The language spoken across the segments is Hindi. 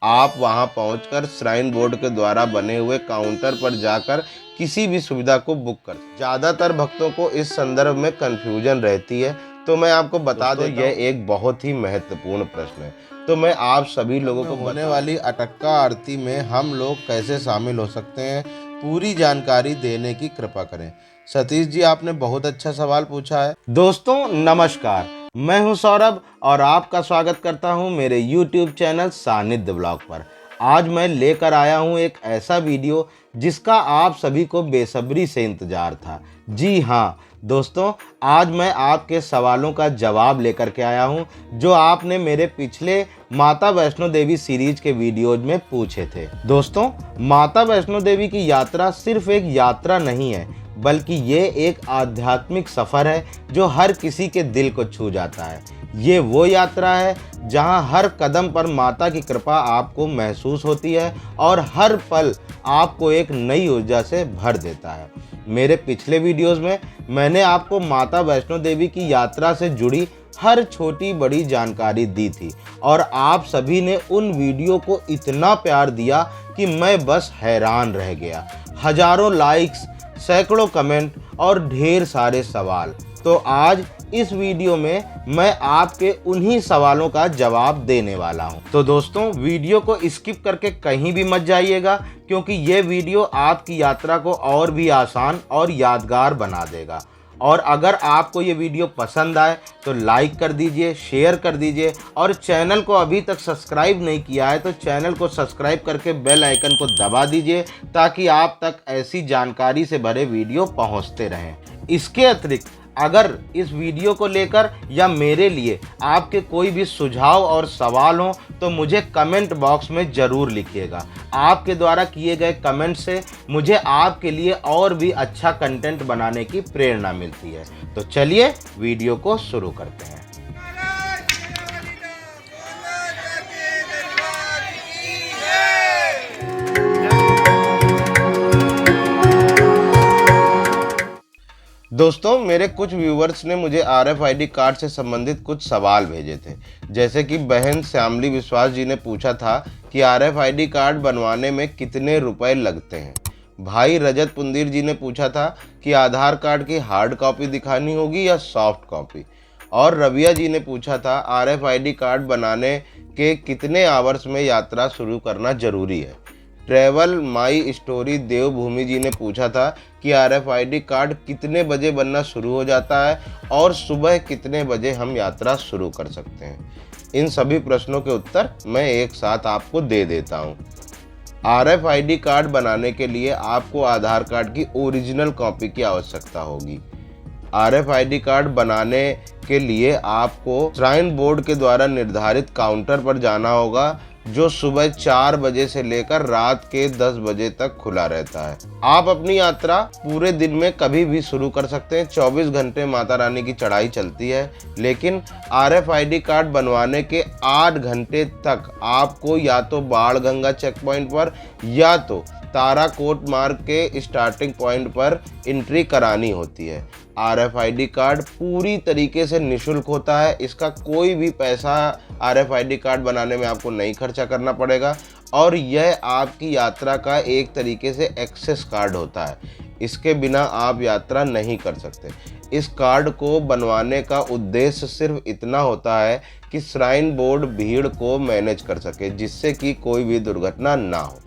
आप वहां पहुंचकर श्राइन बोर्ड के द्वारा बने हुए काउंटर पर जाकर किसी भी सुविधा को बुक कर। ज़्यादातर भक्तों को इस संदर्भ में कन्फ्यूजन रहती है, तो मैं आपको बता दें यह एक बहुत ही महत्वपूर्ण प्रश्न है। तो मैं आप सभी लोगों को होने वाली अटक्का आरती में हम लोग कैसे शामिल हो सकते हैं, पूरी जानकारी देने की कृपा करें। सतीश जी, आपने बहुत अच्छा सवाल पूछा है। दोस्तों नमस्कार, मैं हूं सौरभ और आपका स्वागत करता हूं मेरे YouTube चैनल सानिध्य ब्लॉग पर। आज मैं लेकर आया हूं एक ऐसा वीडियो जिसका आप सभी को बेसब्री से इंतजार था। जी हाँ दोस्तों, आज मैं आपके सवालों का जवाब लेकर के आया हूं जो आपने मेरे पिछले माता वैष्णो देवी सीरीज के वीडियोज में पूछे थे। दोस्तों, माता वैष्णो देवी की यात्रा सिर्फ एक यात्रा नहीं है, बल्कि ये एक आध्यात्मिक सफ़र है जो हर किसी के दिल को छू जाता है। ये वो यात्रा है जहां हर कदम पर माता की कृपा आपको महसूस होती है और हर पल आपको एक नई ऊर्जा से भर देता है। मेरे पिछले वीडियोस में मैंने आपको माता वैष्णो देवी की यात्रा से जुड़ी हर छोटी बड़ी जानकारी दी थी और आप सभी ने उन वीडियो को इतना प्यार दिया कि मैं बस हैरान रह गया। हजारों लाइक्स, सैकड़ों कमेंट और ढेर सारे सवाल। तो आज इस वीडियो में मैं आपके उन्हीं सवालों का जवाब देने वाला हूं। तो दोस्तों, वीडियो को स्किप करके कहीं भी मत जाइएगा, क्योंकि ये वीडियो आपकी यात्रा को और भी आसान और यादगार बना देगा। और अगर आपको ये वीडियो पसंद आए तो लाइक कर दीजिए, शेयर कर दीजिए और चैनल को अभी तक सब्सक्राइब नहीं किया है तो चैनल को सब्सक्राइब करके बेल आइकन को दबा दीजिए, ताकि आप तक ऐसी जानकारी से भरे वीडियो पहुंचते रहें। इसके अतिरिक्त अगर इस वीडियो को लेकर या मेरे लिए आपके कोई भी सुझाव और सवाल हो तो मुझे कमेंट बॉक्स में ज़रूर लिखिएगा। आपके द्वारा किए गए कमेंट से मुझे आपके लिए और भी अच्छा कंटेंट बनाने की प्रेरणा मिलती है। तो चलिए वीडियो को शुरू करते हैं। दोस्तों, मेरे कुछ व्यूवर्स ने मुझे RFID कार्ड से संबंधित कुछ सवाल भेजे थे। जैसे कि बहन श्यामली विश्वास जी ने पूछा था कि RFID कार्ड बनवाने में कितने रुपए लगते हैं। भाई रजत पुंदीर जी ने पूछा था कि आधार कार्ड की हार्ड कॉपी दिखानी होगी या सॉफ्ट कॉपी। और रविया जी ने पूछा था RFID कार्ड बनाने के कितने आवर्स में यात्रा शुरू करना जरूरी है। ट्रैवल माई स्टोरी देवभूमि जी ने पूछा था कि RFID कार्ड कितने बजे बनना शुरू हो जाता है और सुबह कितने बजे हम यात्रा शुरू कर सकते हैं। इन सभी प्रश्नों के उत्तर मैं एक साथ आपको दे देता हूं। RFID कार्ड बनाने के लिए आपको आधार कार्ड की ओरिजिनल कॉपी की आवश्यकता होगी। RFID कार्ड बनाने के लिए आपको श्राइन बोर्ड के द्वारा निर्धारित काउंटर पर जाना होगा, जो सुबह 4 बजे से लेकर रात के 10 बजे तक खुला रहता है। आप अपनी यात्रा पूरे दिन में कभी भी शुरू कर सकते हैं। 24 घंटे माता रानी की चढ़ाई चलती है, लेकिन RFID कार्ड बनवाने के 8 घंटे तक आपको या तो बाण गंगा चेक पॉइंट पर या तो ताराकोट मार्ग के स्टार्टिंग पॉइंट पर एंट्री करानी होती है। RFID कार्ड पूरी तरीके से निःशुल्क होता है। इसका कोई भी पैसा RFID कार्ड बनाने में आपको नहीं खर्चा करना पड़ेगा और यह आपकी यात्रा का एक तरीके से एक्सेस कार्ड होता है। इसके बिना आप यात्रा नहीं कर सकते। इस कार्ड को बनवाने का उद्देश्य सिर्फ इतना होता है कि श्राइन बोर्ड भीड़ को मैनेज कर सके, जिससे कि कोई भी दुर्घटना ना हो।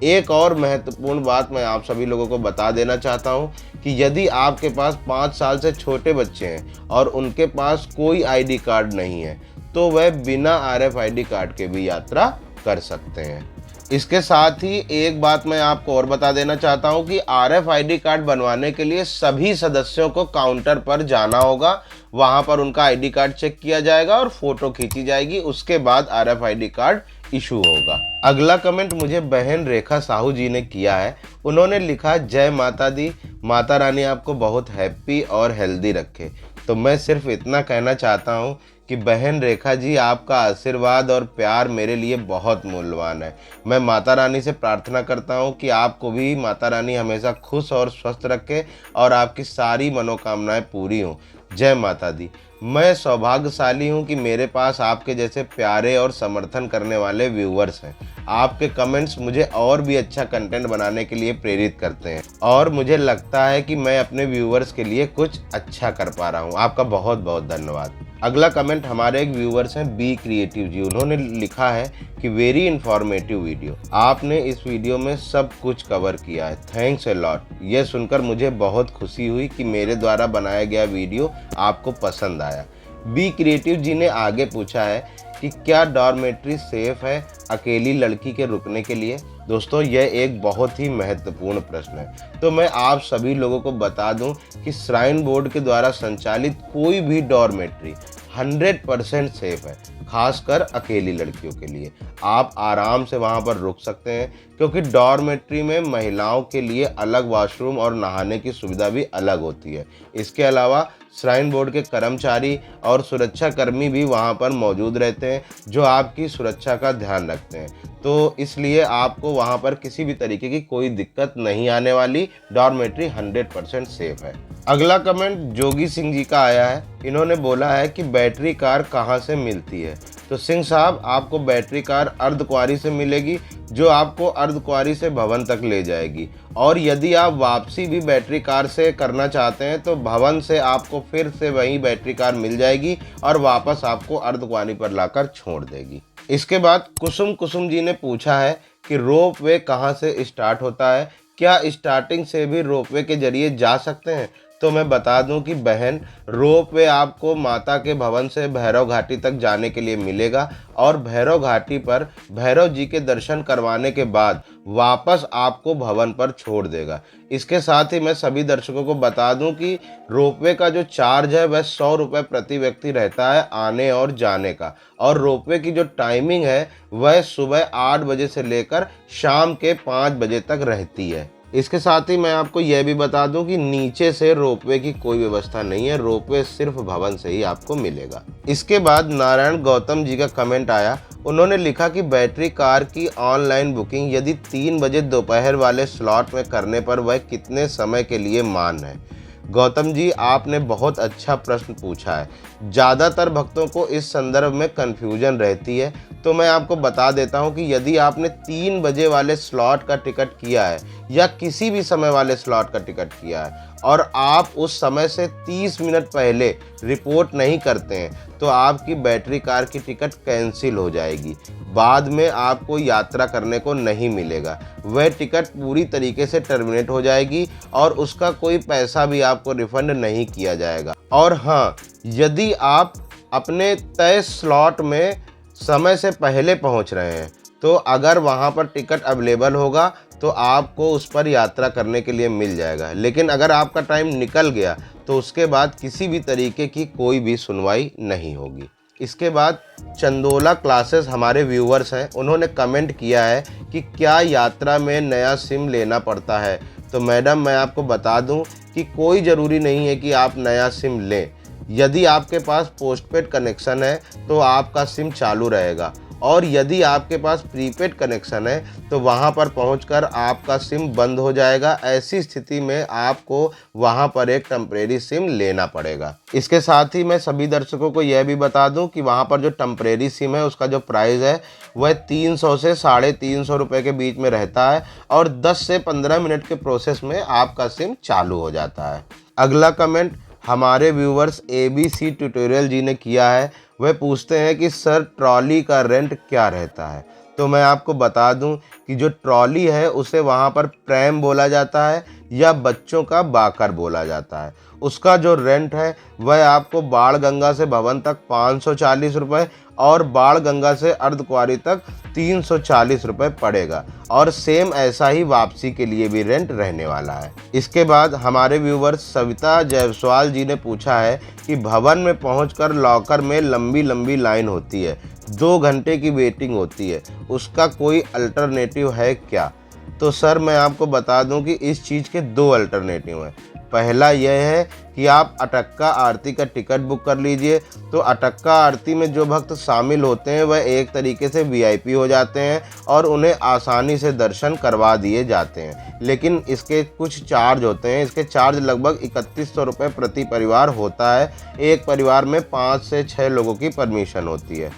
एक और महत्वपूर्ण बात मैं आप सभी लोगों को बता देना चाहता हूं कि यदि आपके पास 5 साल से छोटे बच्चे हैं और उनके पास कोई ID कार्ड नहीं है तो वह बिना RFID कार्ड के भी यात्रा कर सकते हैं। इसके साथ ही एक बात मैं आपको और बता देना चाहता हूं कि RFID कार्ड बनवाने के लिए सभी सदस्यों को काउंटर पर जाना होगा। वहां पर उनका ID कार्ड चेक किया जाएगा और फोटो खींची जाएगी। उसके बाद RFID कार्ड इशू होगा। अगला कमेंट मुझे बहन रेखा साहू जी ने किया है। उन्होंने लिखा, जय माता दी, माता रानी आपको बहुत हैप्पी और हेल्दी रखे। तो मैं सिर्फ इतना कहना चाहता हूँ कि बहन रेखा जी, आपका आशीर्वाद और प्यार मेरे लिए बहुत मूल्यवान है। मैं माता रानी से प्रार्थना करता हूँ कि आपको भी माता रानी हमेशा खुश और स्वस्थ रखे और आपकी सारी मनोकामनाएं पूरी हों। जय माता दी। मैं सौभाग्यशाली हूँ कि मेरे पास आपके जैसे प्यारे और समर्थन करने वाले व्यूअर्स हैं। आपके कमेंट्स मुझे और भी अच्छा कंटेंट बनाने के लिए प्रेरित करते हैं और मुझे लगता है कि मैं अपने व्यूअर्स के लिए कुछ अच्छा कर पा रहा हूँ। आपका बहुत बहुत धन्यवाद। अगला कमेंट हमारे एक व्यूअर्स हैं बी क्रिएटिव जी। उन्होंने लिखा है कि वेरी इंफॉर्मेटिव वीडियो। आपने इस वीडियो में सब कुछ कवर किया है, थैंक्स ए लॉट। यह सुनकर मुझे बहुत खुशी हुई कि मेरे द्वारा बनाया गया वीडियो आपको पसंद आया। बी क्रिएटिव जी ने आगे पूछा है कि क्या डॉर्मेट्री सेफ है अकेली लड़की के रुकने के लिए। दोस्तों, यह एक बहुत ही महत्वपूर्ण प्रश्न है। तो मैं आप सभी लोगों को बता दूं कि श्राइन बोर्ड के द्वारा संचालित कोई भी डॉर्मेट्री 100% सेफ है, खासकर अकेली लड़कियों के लिए। आप आराम से वहां पर रुक सकते हैं क्योंकि डॉर्मेट्री में महिलाओं के लिए अलग वॉशरूम और नहाने की सुविधा भी अलग होती है। इसके अलावा श्राइन बोर्ड के कर्मचारी और सुरक्षाकर्मी भी वहां पर मौजूद रहते हैं जो आपकी सुरक्षा का ध्यान रखते हैं। तो इसलिए आपको वहां पर किसी भी तरीके की कोई दिक्कत नहीं आने वाली। डॉर्मेट्री 100% सेफ है। अगला कमेंट जोगी सिंह जी का आया है। इन्होंने बोला है कि बैटरी कार कहाँ से मिलती है। तो सिंह साहब, आपको बैटरी कार अर्धकुंवारी से मिलेगी जो आपको अर्धकुंवारी से भवन तक ले जाएगी। और यदि आप वापसी भी बैटरी कार से करना चाहते हैं तो भवन से आपको फिर से वही बैटरी कार मिल जाएगी और वापस आपको अर्धकुंवारी पर लाकर छोड़ देगी। इसके बाद कुसुम जी ने पूछा है कि रोप वे कहाँ से स्टार्ट होता है, क्या स्टार्टिंग से भी रोप वे के जरिए जा सकते हैं। तो मैं बता दूं कि बहन, रोप वे आपको माता के भवन से भैरव घाटी तक जाने के लिए मिलेगा और भैरव घाटी पर भैरव जी के दर्शन करवाने के बाद वापस आपको भवन पर छोड़ देगा। इसके साथ ही मैं सभी दर्शकों को बता दूं कि रोपवे का जो चार्ज है वह 100 रुपये प्रति व्यक्ति रहता है आने और जाने का। और रोपवे की जो टाइमिंग है वह सुबह 8 बजे से लेकर शाम के 5 बजे तक रहती है। इसके साथ ही मैं आपको यह भी बता दूं कि नीचे से रोपवे की कोई व्यवस्था नहीं है, रोपवे सिर्फ भवन से ही आपको मिलेगा। इसके बाद नारायण गौतम जी का कमेंट आया। उन्होंने लिखा कि बैटरी कार की ऑनलाइन बुकिंग यदि 3 बजे दोपहर वाले स्लॉट में करने पर वह कितने समय के लिए मान्य है। गौतम जी, आपने बहुत अच्छा प्रश्न पूछा है। ज़्यादातर भक्तों को इस संदर्भ में कन्फ्यूजन रहती है, तो मैं आपको बता देता हूं कि यदि आपने 3 बजे वाले स्लॉट का टिकट किया है या किसी भी समय वाले स्लॉट का टिकट किया है और आप उस समय से 30 मिनट पहले रिपोर्ट नहीं करते हैं तो आपकी बैटरी कार की टिकट कैंसिल हो जाएगी। बाद में आपको यात्रा करने को नहीं मिलेगा, वह टिकट पूरी तरीके से टर्मिनेट हो जाएगी और उसका कोई पैसा भी आपको रिफंड नहीं किया जाएगा। और हाँ, यदि आप अपने तय स्लॉट में समय से पहले पहुंच रहे हैं तो अगर वहां पर टिकट अवेलेबल होगा तो आपको उस पर यात्रा करने के लिए मिल जाएगा। लेकिन अगर आपका टाइम निकल गया तो उसके बाद किसी भी तरीके की कोई भी सुनवाई नहीं होगी। इसके बाद चंदोला क्लासेस हमारे व्यूअर्स हैं। उन्होंने कमेंट किया है कि क्या यात्रा में नया सिम लेना पड़ता है। तो मैडम, मैं आपको बता दूं कि कोई ज़रूरी नहीं है कि आप नया सिम लें। यदि आपके पास पोस्टपेड कनेक्शन है तो आपका सिम चालू रहेगा और यदि आपके पास प्रीपेड कनेक्शन है तो वहां पर पहुंचकर आपका सिम बंद हो जाएगा। ऐसी स्थिति में आपको वहां पर एक टेम्परेरी सिम लेना पड़ेगा। इसके साथ ही मैं सभी दर्शकों को यह भी बता दूं कि वहां पर जो टेम्परेरी सिम है उसका जो प्राइस है वह 300 से 350 रुपये के बीच में रहता है और 10 से 15 मिनट के प्रोसेस में आपका सिम चालू हो जाता है। अगला कमेंट हमारे व्यूवर्स ABC ट्यूटोरियल जी ने किया है। वह पूछते हैं कि सर, ट्रॉली का रेंट क्या रहता है। तो मैं आपको बता दूं कि जो ट्रॉली है उसे वहां पर प्रैम बोला जाता है या बच्चों का बाकर बोला जाता है। उसका जो रेंट है वह आपको बाण गंगा से भवन तक 540 रुपये और बाण गंगा से अर्धकुंवारी तक 340 रुपये पड़ेगा और सेम ऐसा ही वापसी के लिए भी रेंट रहने वाला है। इसके बाद हमारे व्यूवर्स सविता जायसवाल जी ने पूछा है कि भवन में पहुंचकर लॉकर में लंबी लंबी लाइन होती है, 2 घंटे की वेटिंग होती है, उसका कोई अल्टरनेटिव है क्या। तो सर, मैं आपको बता दूं कि इस चीज़ के 2 अल्टरनेटिव हैं। पहला यह है कि आप अटक्का आरती का टिकट बुक कर लीजिए। तो अटक्का आरती में जो भक्त शामिल होते हैं वह एक तरीके से वीआईपी हो जाते हैं और उन्हें आसानी से दर्शन करवा दिए जाते हैं। लेकिन इसके कुछ चार्ज होते हैं। इसके चार्ज लगभग 3100 रुपये प्रति परिवार होता है। एक परिवार में 5 से 6 लोगों की परमिशन होती है।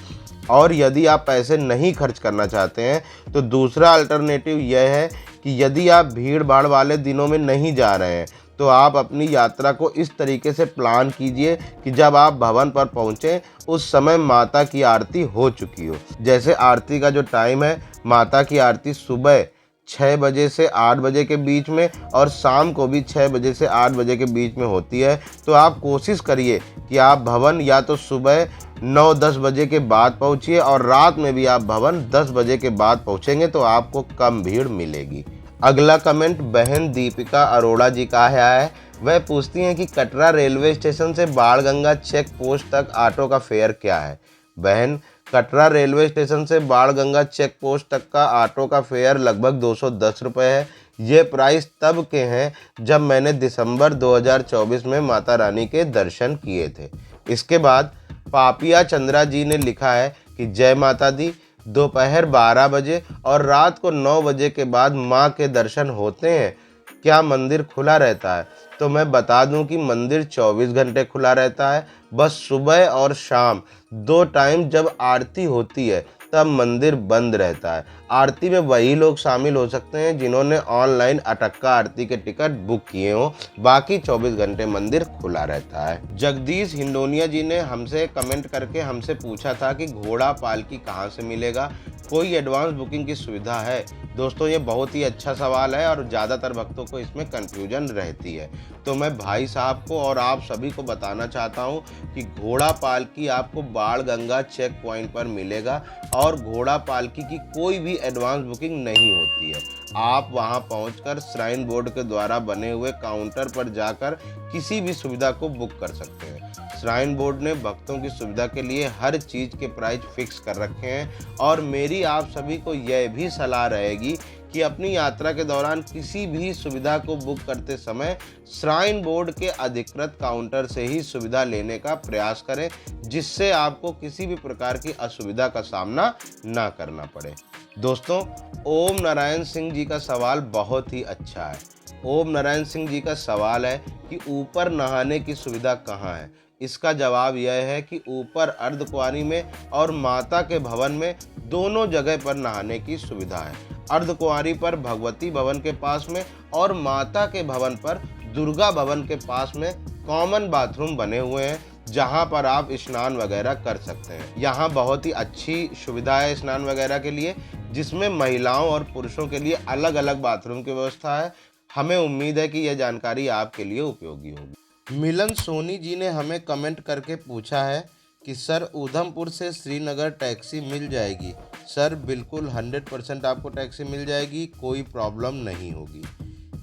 और यदि आप पैसे नहीं खर्च करना चाहते हैं तो दूसरा अल्टरनेटिव यह है कि यदि आप भीड़ भाड़ वाले दिनों में नहीं जा रहे हैं तो आप अपनी यात्रा को इस तरीके से प्लान कीजिए कि जब आप भवन पर पहुँचें उस समय माता की आरती हो चुकी हो। जैसे आरती का जो टाइम है, माता की आरती सुबह 6 बजे से 8 बजे के बीच में और शाम को भी 6 बजे से 8 बजे के बीच में होती है। तो आप कोशिश करिए कि आप भवन या तो सुबह 9-10 बजे के बाद पहुँचिए और रात में भी आप भवन 10 बजे के बाद पहुँचेंगे तो आपको कम भीड़ मिलेगी। अगला कमेंट बहन दीपिका अरोड़ा जी का है। वह पूछती हैं कि कटरा रेलवे स्टेशन से बाणगंगा चेक पोस्ट तक ऑटो का फेयर क्या है। बहन, कटरा रेलवे स्टेशन से बाणगंगा चेक पोस्ट तक का ऑटो का फेयर लगभग 210 रुपये है। ये प्राइस तब के हैं जब मैंने दिसंबर 2024 में माता रानी के दर्शन किए थे। इसके बाद पापिया चंद्रा जी ने लिखा है कि जय माता दी, दोपहर 12 बजे और रात को 9 बजे के बाद माँ के दर्शन होते हैं, क्या मंदिर खुला रहता है? तो मैं बता दूं कि मंदिर 24 घंटे खुला रहता है। बस सुबह और शाम 2 टाइम जब आरती होती है तब मंदिर बंद रहता है। आरती में वही लोग शामिल हो सकते हैं जिन्होंने ऑनलाइन अटक्का आरती के टिकट बुक किए हों। बाकी 24 घंटे मंदिर खुला रहता है। जगदीश हिंडोनिया जी ने हमसे कमेंट करके हमसे पूछा था कि घोड़ा पालकी कहाँ से मिलेगा, कोई एडवांस बुकिंग की सुविधा है? दोस्तों, ये बहुत ही अच्छा सवाल है और ज़्यादातर भक्तों को इसमें कन्फ्यूजन रहती है। तो मैं भाई साहब को और आप सभी को बताना चाहता हूँ कि घोड़ा पालकी आपको बाणगंगा चेक पॉइंट पर मिलेगा और घोड़ा पालकी की कोई भी एडवांस बुकिंग नहीं होती है। आप वहां पहुंचकर श्राइन बोर्ड के द्वारा बने हुए काउंटर पर जाकर किसी भी सुविधा को बुक कर सकते हैं। श्राइन बोर्ड ने भक्तों की सुविधा के लिए हर चीज़ के प्राइस फिक्स कर रखे हैं और मेरी आप सभी को यह भी सलाह रहेगी कि अपनी यात्रा के दौरान किसी भी सुविधा को बुक करते समय श्राइन बोर्ड के अधिकृत काउंटर से ही सुविधा लेने का प्रयास करें, जिससे आपको किसी भी प्रकार की असुविधा का सामना ना करना पड़े। दोस्तों, ओम नारायण सिंह जी का सवाल बहुत ही अच्छा है। ओम नारायण सिंह जी का सवाल है कि ऊपर नहाने की सुविधा कहाँ है। इसका जवाब यह है कि ऊपर अर्धकुंवारी में और माता के भवन में दोनों जगह पर नहाने की सुविधा है। अर्धकुंवारी पर भगवती भवन के पास में और माता के भवन पर दुर्गा भवन के पास में कॉमन बाथरूम बने हुए हैं, जहां पर आप स्नान वगैरह कर सकते हैं। यहाँ बहुत ही अच्छी सुविधा है स्नान वगैरह के लिए, जिसमें महिलाओं और पुरुषों के लिए अलग अलग बाथरूम की व्यवस्था है। हमें उम्मीद है कि यह जानकारी आपके लिए उपयोगी होगी। मिलन सोनी जी ने हमें कमेंट करके पूछा है कि सर, उधमपुर से श्रीनगर टैक्सी मिल जाएगी? सर, बिल्कुल 100% आपको टैक्सी मिल जाएगी, कोई प्रॉब्लम नहीं होगी।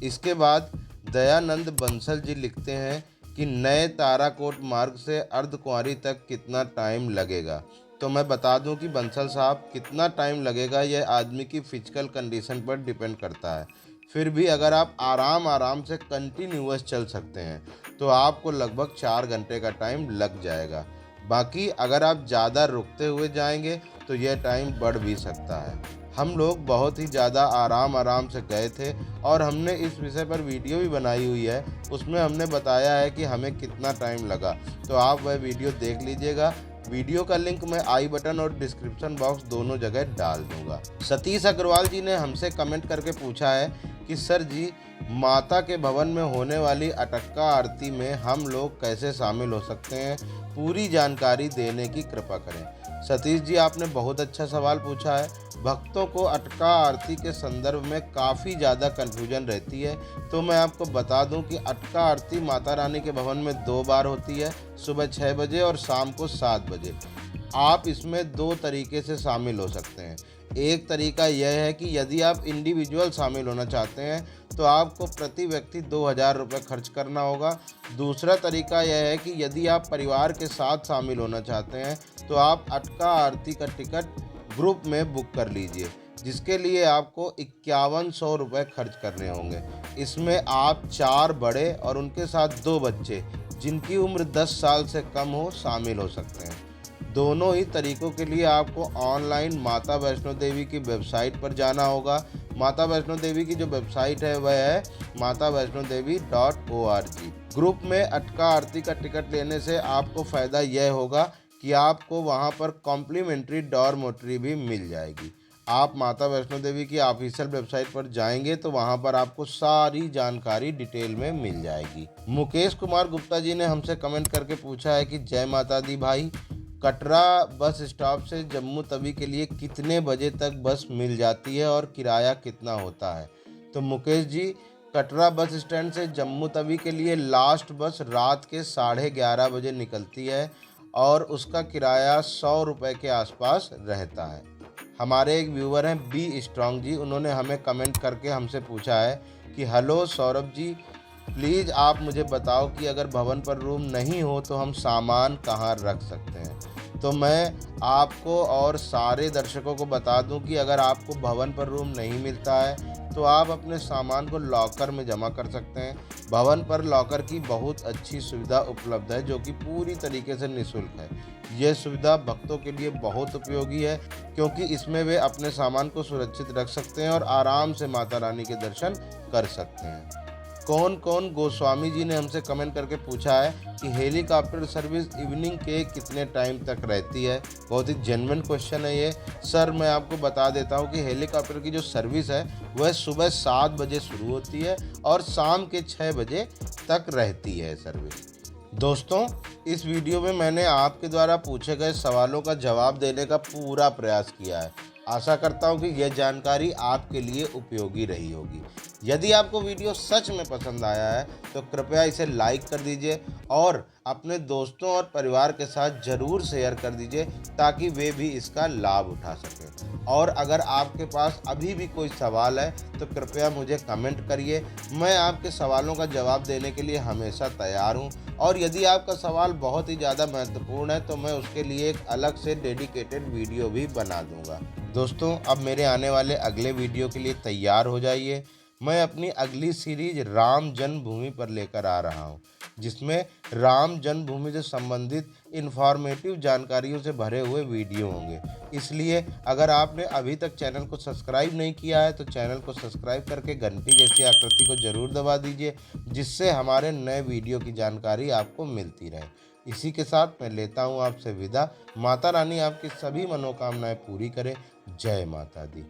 इसके बाद दयानंद बंसल जी लिखते हैं कि नए ताराकोट मार्ग से अर्धकुंवारी तक कितना टाइम लगेगा? तो मैं बता दूं कि बंसल साहब, कितना टाइम लगेगा यह आदमी की फिजिकल कंडीशन पर डिपेंड करता है। फिर भी अगर आप आराम से कंटिन्यूअस चल सकते हैं तो आपको लगभग 4 घंटे का टाइम लग जाएगा। बाकी अगर आप ज़्यादा रुकते हुए जाएंगे तो यह टाइम बढ़ भी सकता है। हम लोग बहुत ही ज़्यादा आराम से गए थे और हमने इस विषय पर वीडियो भी बनाई हुई है। उसमें हमने बताया है कि हमें कितना टाइम लगा, तो आप वह वीडियो देख लीजिएगा। वीडियो का लिंक मैं आई बटन और डिस्क्रिप्शन बॉक्स दोनों जगह डाल दूंगा। सतीश अग्रवाल जी ने हमसे कमेंट करके पूछा है कि सर जी, माता के भवन में होने वाली अटक्का आरती में हम लोग कैसे शामिल हो सकते हैं? पूरी जानकारी देने की कृपा करें। सतीश जी, आपने बहुत अच्छा सवाल पूछा है। भक्तों को अटक्का आरती के संदर्भ में काफ़ी ज़्यादा कन्फ्यूजन रहती है, तो मैं आपको बता दूं कि अटक्का आरती माता रानी के भवन में 2 बार होती है, सुबह 6 बजे और शाम को 7 बजे। आप इसमें 2 तरीके से शामिल हो सकते हैं। एक तरीका यह है कि यदि आप इंडिविजुअल शामिल होना चाहते हैं तो आपको प्रति व्यक्ति 2000 रुपये खर्च करना होगा। दूसरा तरीका यह है कि यदि आप परिवार के साथ शामिल होना चाहते हैं तो आप अटक्का आरती का टिकट ग्रुप में बुक कर लीजिए। जिसके लिए आपको 5100 रुपये खर्च करने होंगे। इसमें आप 4 बड़े और उनके साथ 2 बच्चे जिनकी उम्र 10 साल से कम हो शामिल हो सकते हैं। दोनों ही तरीकों के लिए आपको ऑनलाइन माता वैष्णो देवी की वेबसाइट पर जाना होगा। माता वैष्णो देवी की जो वेबसाइट है वह है matavaishnodevi.org। ग्रुप में अटका आरती का टिकट लेने से आपको फ़ायदा यह होगा कि आपको वहां पर कॉम्प्लीमेंट्री डॉर्मेट्री भी मिल जाएगी। आप माता वैष्णो देवी की ऑफिशियल वेबसाइट पर जाएंगे तो वहां पर आपको सारी जानकारी डिटेल में मिल जाएगी। मुकेश कुमार गुप्ता जी ने हमसे कमेंट करके पूछा है कि जय माता दी भाई, कटरा बस स्टॉप से जम्मू तवी के लिए कितने बजे तक बस मिल जाती है और किराया कितना होता है। तो मुकेश जी, कटरा बस स्टैंड से जम्मू तवी के लिए लास्ट बस रात के 11:30 बजे निकलती है और उसका किराया 100 रुपये के आसपास रहता है। हमारे एक व्यूवर हैं बी स्ट्रॉन्ग जी, उन्होंने हमें कमेंट करके हमसे पूछा है कि हेलो सौरभ जी, प्लीज़ आप मुझे बताओ कि अगर भवन पर रूम नहीं हो तो हम सामान कहाँ रख सकते हैं। तो मैं आपको और सारे दर्शकों को बता दूं कि अगर आपको भवन पर रूम नहीं मिलता है तो आप अपने सामान को लॉकर में जमा कर सकते हैं। भवन पर लॉकर की बहुत अच्छी सुविधा उपलब्ध है जो कि पूरी तरीके से निःशुल्क है। यह सुविधा भक्तों के लिए बहुत उपयोगी है क्योंकि इसमें वे अपने सामान को सुरक्षित रख सकते हैं और आराम से माता रानी के दर्शन कर सकते हैं। कौन कौन गोस्वामी जी ने हमसे कमेंट करके पूछा है कि हेलीकॉप्टर सर्विस इवनिंग के कितने टाइम तक रहती है। बहुत ही जेन्युइन क्वेश्चन है ये। सर, मैं आपको बता देता हूँ कि हेलीकॉप्टर की जो सर्विस है वह सुबह 7 बजे शुरू होती है और शाम के 6 बजे तक रहती है सर्विस। दोस्तों, इस वीडियो में मैंने आपके द्वारा पूछे गए सवालों का जवाब देने का पूरा प्रयास किया है। आशा करता हूँ कि यह जानकारी आपके लिए उपयोगी रही होगी। यदि आपको वीडियो सच में पसंद आया है तो कृपया इसे लाइक कर दीजिए और अपने दोस्तों और परिवार के साथ ज़रूर शेयर कर दीजिए ताकि वे भी इसका लाभ उठा सकें। और अगर आपके पास अभी भी कोई सवाल है तो कृपया मुझे कमेंट करिए। मैं आपके सवालों का जवाब देने के लिए हमेशा तैयार हूँ। और यदि आपका सवाल बहुत ही ज़्यादा महत्वपूर्ण है तो मैं उसके लिए एक अलग से डेडिकेटेड वीडियो भी बना दूंगा। दोस्तों, अब मेरे आने वाले अगले वीडियो के लिए तैयार हो जाइए। मैं अपनी अगली सीरीज राम जन्मभूमि पर लेकर आ रहा हूं, जिसमें राम जन्मभूमि से संबंधित इन्फॉर्मेटिव जानकारियों से भरे हुए वीडियो होंगे। इसलिए अगर आपने अभी तक चैनल को सब्सक्राइब नहीं किया है तो चैनल को सब्सक्राइब करके घंटी जैसी आकृति को जरूर दबा दीजिए, जिससे हमारे नए वीडियो की जानकारी आपको मिलती रहे। इसी के साथ मैं लेता हूं आपसे विदा। माता रानी आपकी सभी मनोकामनाएं पूरी करे। जय माता दी।